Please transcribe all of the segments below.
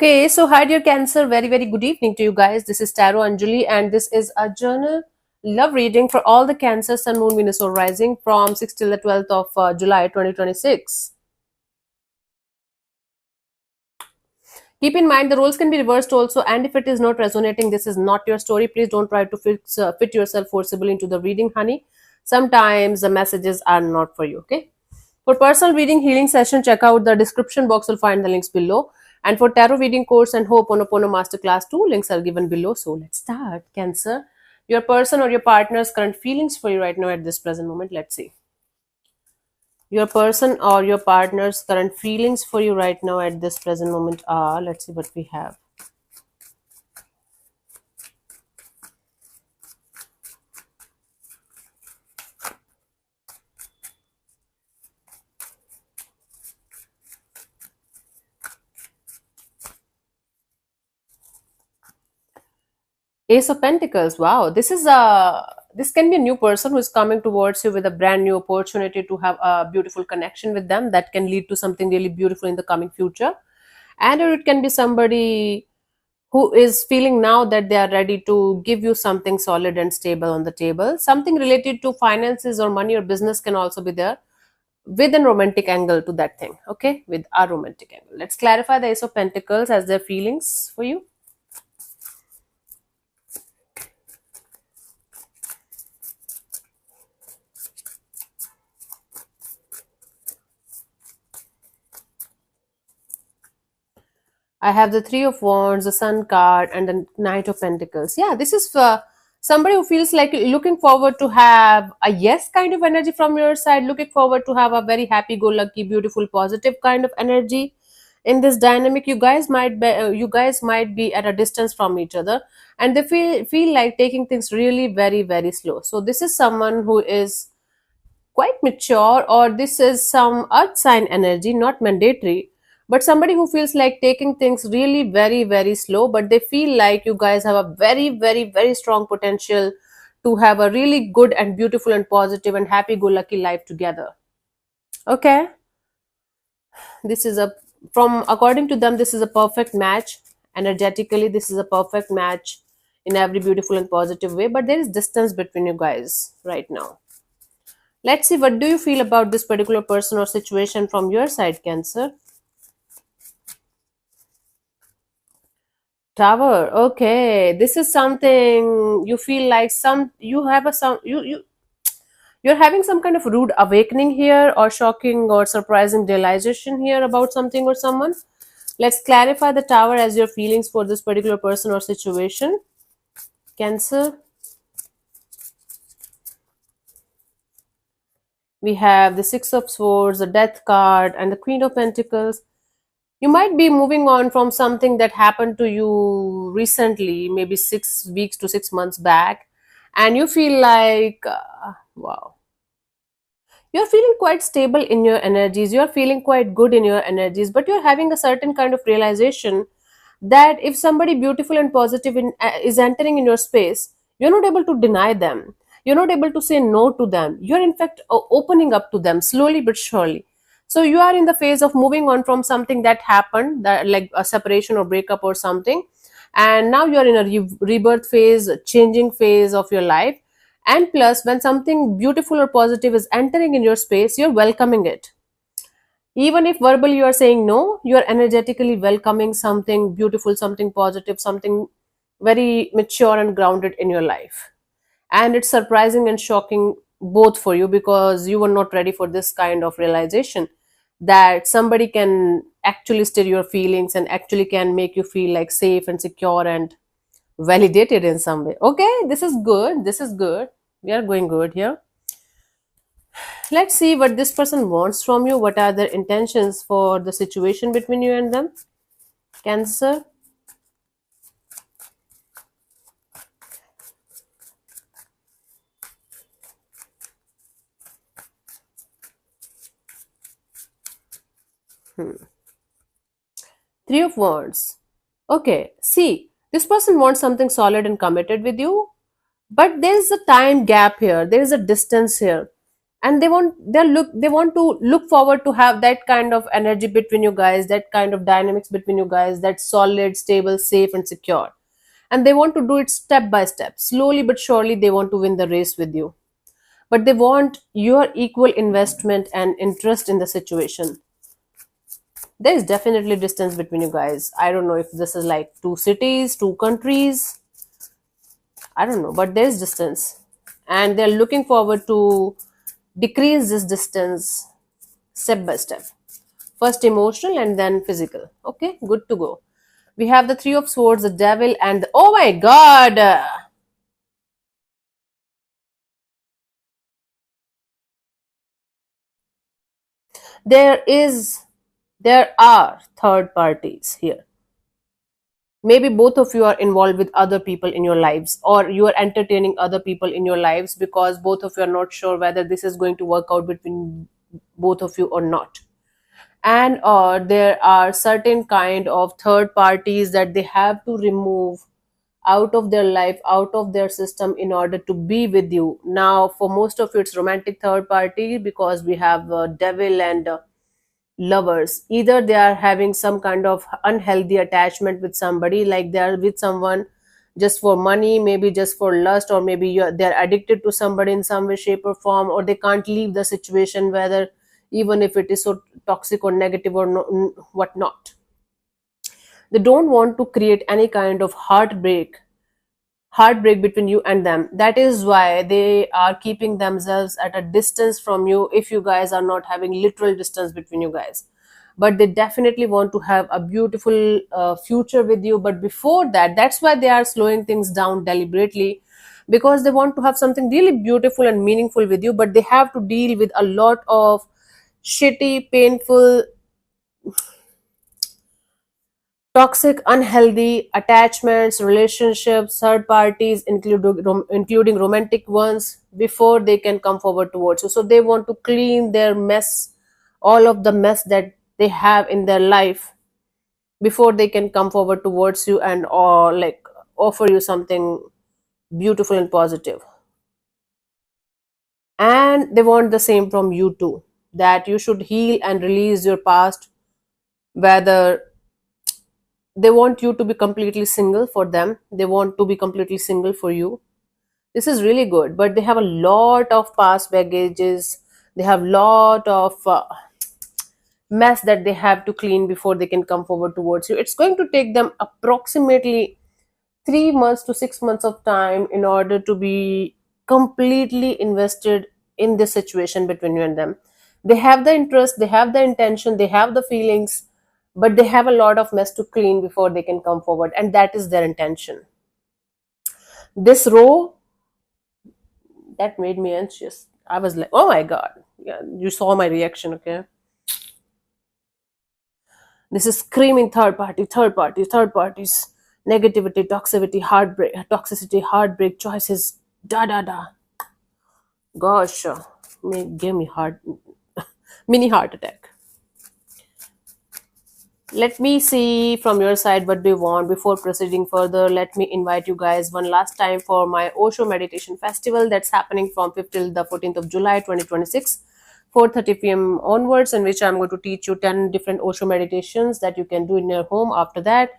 Okay, so hi dear Cancer, very good evening to you guys. This is Tarot Anjali, and this is a journal love reading for all the Cancer, Sun, Moon, Venus, or Rising from 6th till the 12th of July 2026. Keep in mind the roles can be reversed also, and if it is not resonating, this is not your story. Please don't try to fit yourself forcibly into the reading, honey. Sometimes the messages are not for you, okay? For personal reading healing session, check out the description box. You'll find the links below. And for tarot reading course and Ho'oponopono masterclass, two links are given below. So let's start. Cancer, your person or your partner's current feelings for you right now at this present moment. Let's see. Your person or your partner's current feelings for you right now at this present moment are. Let's see what we have. Ace of Pentacles. Wow, this can be a new person who is coming towards you with a brand new opportunity to have a beautiful connection with them that can lead to something really beautiful in the coming future. And or it can be somebody who is feeling now that they are ready to give you something solid and stable on the table. Something related to finances or money or business can also be there with a romantic angle to that thing. Okay, with a romantic angle. Let's clarify the Ace of Pentacles as their feelings for you. I have the Three of Wands, the Sun card, and the Knight of Pentacles. Yeah, this is for somebody who feels like looking forward to have a yes kind of energy from your side, looking forward to have a very happy-go-lucky, beautiful, positive kind of energy. In this dynamic, you guys might be at a distance from each other, and they feel like taking things really very slow. So this is someone who is quite mature, or this is some earth sign energy, not mandatory, but somebody who feels like taking things really very slow, but they feel like you guys have a very strong potential to have a really good and beautiful and positive and happy go lucky life together. Okay, this is a from according to them, this is a perfect match. Energetically, this is a perfect match in every beautiful and positive way, but there is distance between you guys right now. Let's see, what do you feel about this particular person or situation from your side, Cancer? Tower. Okay, this is something you feel like some you have a some you're having some kind of rude awakening here, or shocking or surprising realization here about something or someone. Let's clarify the Tower as your feelings for this particular person or situation, Cancer. We have the Six of Swords, the Death card, and the Queen of Pentacles. You might be moving on from something that happened to you recently, maybe 6 weeks to 6 months back, and you feel like, wow, you're feeling quite stable in your energies, you're feeling quite good in your energies, but you're having a certain kind of realization that if somebody beautiful and positive is entering in your space, you're not able to deny them. You're not able to say no to them. You're in fact opening up to them slowly but surely. So you are in the phase of moving on from something that happened, that like a separation or breakup or something, and now you're in a rebirth phase, changing phase of your life. And plus, when something beautiful or positive is entering in your space, you're welcoming it. Even if verbally you are saying no, you are energetically welcoming something beautiful, something positive, something very mature and grounded in your life. And it's surprising and shocking both for you, because you were not ready for this kind of realization that somebody can actually stir your feelings and actually can make you feel like safe and secure and validated in some way. Okay, this is good. This is good. We are going good here. Let's see what this person wants from you. What are their intentions for the situation between you and them? Cancer. Three of Wands. Okay, see, this person wants something solid and committed with you, but there is a time gap here. There is a distance here. and they want to look forward to have that kind of energy between you guys, that kind of dynamics between you guys, that's solid, stable, safe, and secure. And they want to do it step by step, slowly but surely. They want to win the race with you, but they want your equal investment and interest in the situation. There is definitely distance between you guys. I don't know if this is like two cities, two countries, I don't know, but there's distance, and they're looking forward to decrease this distance step by step. First emotional and then physical. Okay, good to go. We have the Three of Swords, the Devil, and oh my God, there is, there are third parties here. Maybe both of you are involved with other people in your lives, or you are entertaining other people in your lives, because both of you are not sure whether this is going to work out between both of you or not. And there are certain kind of third parties that they have to remove out of their life, out of their system, in order to be with you. Now for most of you it's romantic third party, because we have devil and lovers. Either they are having some kind of unhealthy attachment with somebody, like they are with someone just for money, maybe just for lust, or maybe they're addicted to somebody in some way, shape, or form, or they can't leave the situation, whether even if it is so toxic or negative or no, what not. They don't want to create any kind of heartbreak between you and them. That is why they are keeping themselves at a distance from you, if you guys are not having literal distance between you guys. But they definitely want to have a beautiful future with you. But before that, that's why they are slowing things down deliberately, because they want to have something really beautiful and meaningful with you, but they have to deal with a lot of shitty, painful, toxic, unhealthy attachments, relationships, third parties, including romantic ones, before they can come forward towards you. So they want to clean their mess, all of the mess that they have in their life, before they can come forward towards you and, or like, offer you something beautiful and positive. And they want the same from you too, that you should heal and release your past, whether they want you to be completely single. For them, they want to be completely single for you. This is really good, but they have a lot of past baggages. They have lot of mess that they have to clean before they can come forward towards you. It's going to take them approximately 3 months to 6 months of time in order to be completely invested in this situation between you and them. They have the interest, they have the intention, they have the feelings, but they have a lot of mess to clean before they can come forward, and that is their intention. This row, that made me anxious. I was like, oh my God. Yeah, you saw my reaction, okay? This is screaming third party, third party, third parties, negativity, toxicity, heartbreak, choices, da da da. Gosh, gave me heart, mini heart attack. Let me see from your side what do you want. Before proceeding further, let me invite you guys one last time for my Osho Meditation Festival that's happening from 5th till the 14th of July 2026, 4:30 p.m. onwards, in which I'm going to teach you 10 different Osho meditations that you can do in your home after that,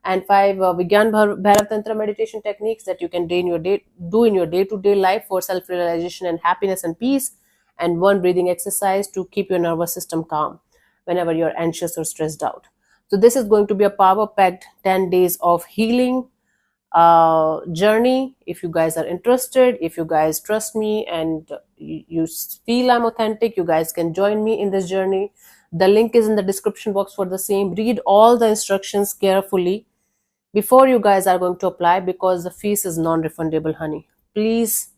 and 5 Bhairav Tantra meditation techniques that you can do in your day-to-day life for self-realization and happiness and peace, and one breathing exercise to keep your nervous system calm whenever you're anxious or stressed out. So this is going to be a power-packed 10 days of healing journey. If you guys are interested, if you guys trust me, and you feel I'm authentic, you guys can join me in this journey. The link is in the description box for the same. Read all the instructions carefully before you guys are going to apply, because the fees is non-refundable, honey. Please,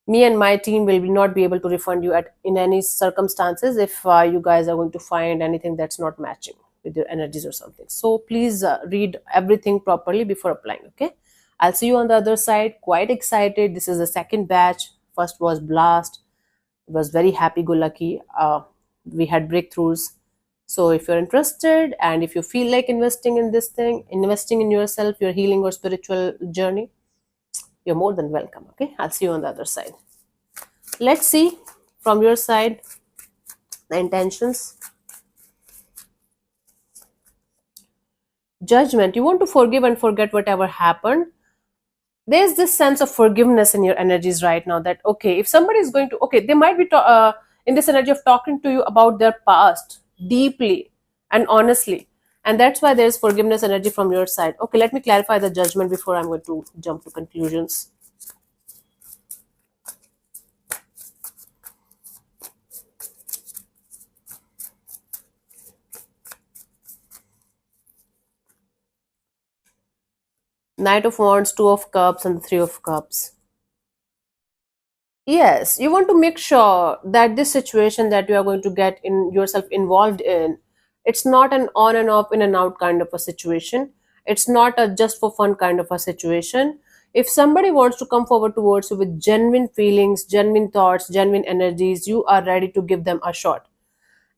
me and my team will not be able to refund you at in any circumstances if you guys are going to find anything that's not matching with your energies or something. So please read everything properly before applying. Okay, I'll see you on the other side. Quite excited. This is the second batch. First was blast. It was very happy go lucky. We had breakthroughs. So if you're interested, and if you feel like investing in this thing, investing in yourself, your healing or spiritual journey, you're more than welcome. Okay, I'll see you on the other side. Let's see from your side, the intentions. Judgment, you want to forgive and forget whatever happened. There's this sense of forgiveness in your energies right now, that okay, if somebody is going to, okay, they might be in this energy of talking to you about their past deeply and honestly, and that's why there's forgiveness energy from your side. Okay, let me clarify the judgment before I'm going to jump to conclusions. Knight of Wands, Two of Cups, and the Three of Cups. Yes, you want to make sure that this situation that you are going to get in yourself involved in, it's not an on and off, in and out kind of a situation. It's not a just for fun kind of a situation. If somebody wants to come forward towards you with genuine feelings, genuine thoughts, genuine energies, you are ready to give them a shot.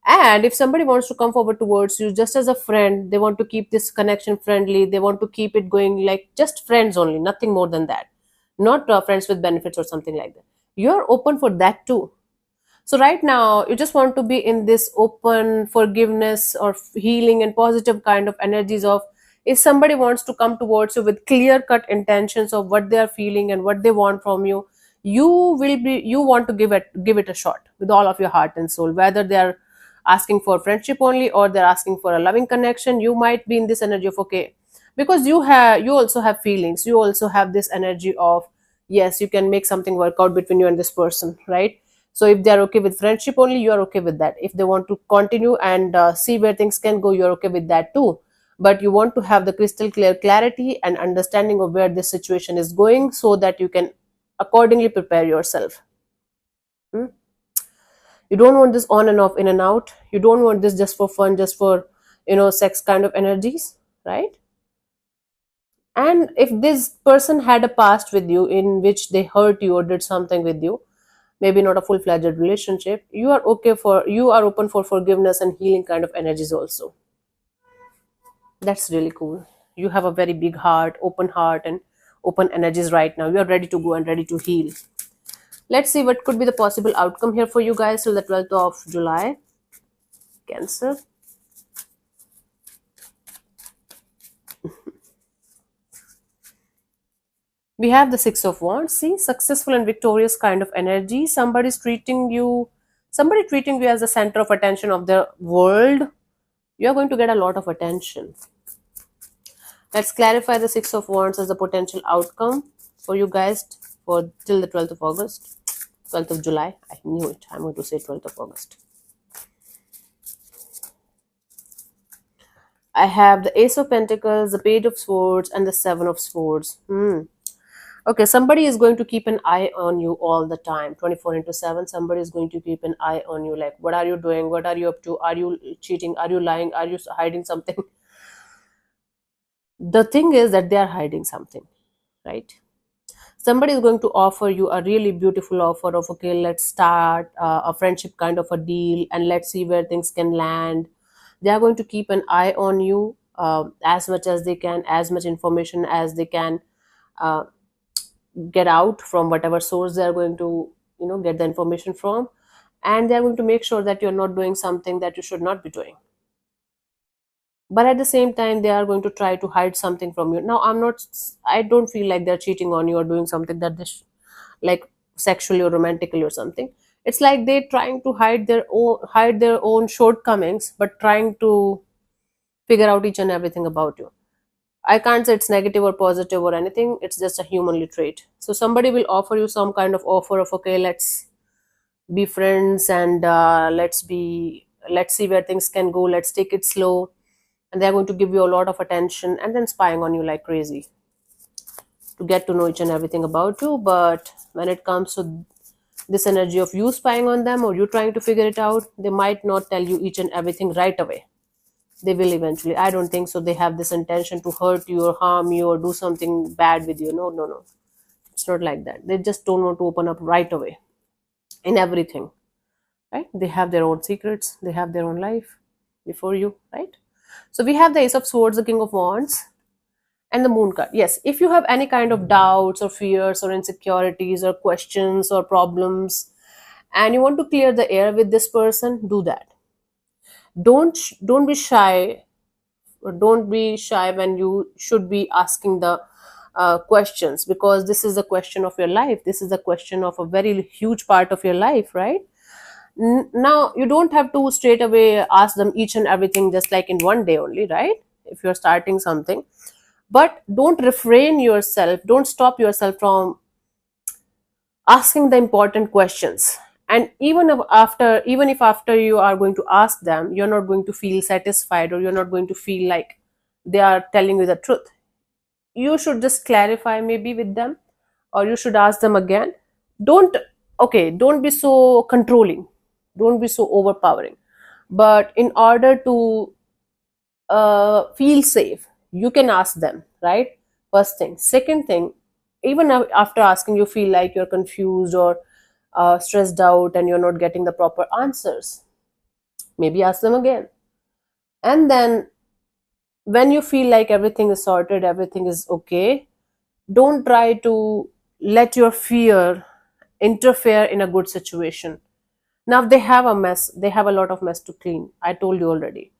And if somebody wants to come forward towards you just as a friend, they want to keep this connection friendly, they want to keep it going like just friends only, nothing more than that, not friends with benefits or something like that. You're open for that too. So right now, you just want to be in this open forgiveness or healing and positive kind of energies of, if somebody wants to come towards you with clear cut intentions of what they are feeling and what they want from you, you want to give it a shot with all of your heart and soul, whether they are asking for friendship only or they're asking for a loving connection. You might be in this energy of okay, because you also have feelings, you also have this energy of yes, you can make something work out between you and this person, right? So if they're okay with friendship only, you are okay with that. If they want to continue and see where things can go, you're okay with that too. But you want to have the crystal clear clarity and understanding of where this situation is going, so that you can accordingly prepare yourself. Hmm? You don't want this on and off, in and out. You don't want this just for fun, just for sex kind of energies, right? And if this person had a past with you in which they hurt you or did something with you, maybe not a full-fledged relationship, you are open for forgiveness and healing kind of energies also. That's really cool. You have a very big heart and open energies right now. You are ready to go and ready to heal. Let's see what could be the possible outcome here for you guys till the 12th of July. Cancer. We have the Six of Wands. See, successful and victorious kind of energy. Somebody treating you as the center of attention of the world. You are going to get a lot of attention. Let's clarify the Six of Wands as a potential outcome for you guys for till the 12th of August. 12th of July. I knew it. I'm going to say 12th of August. I have the Ace of Pentacles, the Page of Swords, and the Seven of Swords. Okay, somebody is going to keep an eye on you all the time, 24 into 7. Somebody is going to keep an eye on you. Like, what are you doing? What are you up to? Are you cheating? Are you lying? Are you hiding something? The thing is that they are hiding something, right? Somebody is going to offer you a really beautiful offer of, okay, let's start a friendship kind of a deal and let's see where things can land. They are going to keep an eye on you as much as they can, as much information as they can uh, get out from whatever source they are going to get the information from, and they are going to make sure that you're not doing something that you should not be doing, but at the same time they are going to try to hide something from you. Now I don't feel like they're cheating on you or doing something that like sexually or romantically or something. It's like they're trying to hide their own shortcomings, but trying to figure out each and everything about you. I can't say it's negative or positive or anything. It's just a humanly trait. So somebody will offer you some kind of offer of, okay, let's be friends and let's see where things can go. Let's take it slow. And they're going to give you a lot of attention and then spying on you like crazy to get to know each and everything about you. But when it comes to this energy of you spying on them or you trying to figure it out, they might not tell you each and everything right away. They will eventually. I don't think so they have this intention to hurt you or harm you or do something bad with you. No, no, no. It's not like that. They just don't want to open up right away in everything, right? They have their own secrets. They have their own life before you, right? So we have the Ace of Swords, the King of Wands, and the Moon card. Yes, if you have any kind of doubts or fears or insecurities or questions or problems, and you want to clear the air with this person, do that. Don't be shy, or don't be shy when you should be asking the questions, because this is the question of your life. This is the question of a very huge part of your life, right? Now you don't have to straight away ask them each and everything just like in one day only, right? If you're starting something, but don't refrain yourself, don't stop yourself from asking the important questions. And even if after you are going to ask them, you're not going to feel satisfied, or you're not going to feel like they are telling you the truth, you should just clarify maybe with them, or you should ask them again. Don't Okay, don't be so controlling, don't be so overpowering, but in order to feel safe, you can ask them, right? First thing. Second thing, even after asking, you feel like you're confused or stressed out and you're not getting the proper answers, maybe ask them again. And then when you feel like everything is sorted, everything is okay, don't try to let your fear interfere in a good situation. Now they have a mess, they have a lot of mess to clean, I told you already,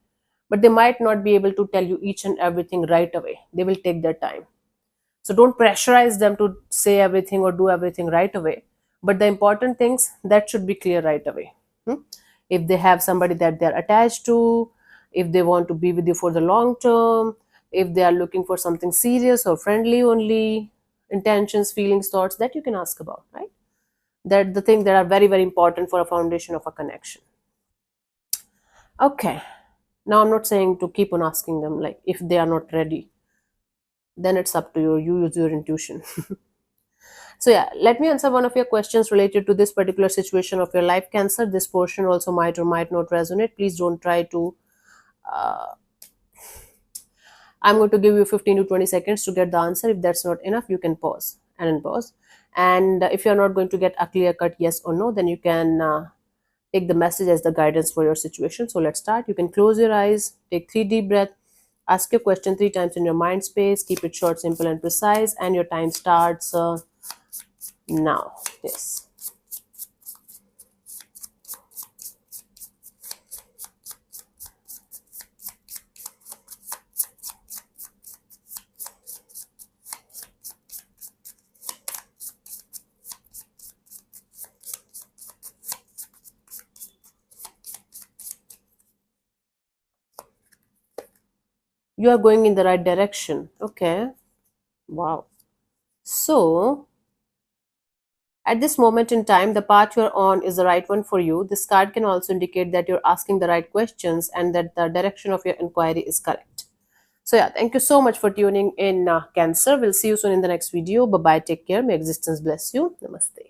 but they might not be able to tell you each and everything right away. They will take their time. So don't pressurize them to say everything or do everything right away. But the important things that should be clear right away. Hmm? If they have somebody that they're attached to, if they want to be with you for the long term, if they are looking for something serious or friendly only, intentions, feelings, thoughts, that you can ask about, right? That the things that are very, very important for a foundation of a connection. Okay. Now I'm not saying to keep on asking them, like if they are not ready, then it's up to you. You use your intuition. So yeah, let me answer one of your questions related to this particular situation of your life, Cancer. This portion also might or might not resonate. Please don't try to. I'm going to give you 15 to 20 seconds to get the answer. If that's not enough, you can pause and unpause. And if you're not going to get a clear cut yes or no, then you can take the message as the guidance for your situation. So let's start. You can close your eyes, take 3 deep breaths, ask your question 3 times in your mind space, keep it short, simple, and precise, and your time starts now. Yes. You are going in the right direction. Okay. Wow. So, at this moment in time, the path you're on is the right one for you. This card can also indicate that you're asking the right questions and that the direction of your inquiry is correct. So, yeah, thank you so much for tuning in, Cancer. We'll see you soon in the next video. Bye bye. Take care. May existence bless you. Namaste.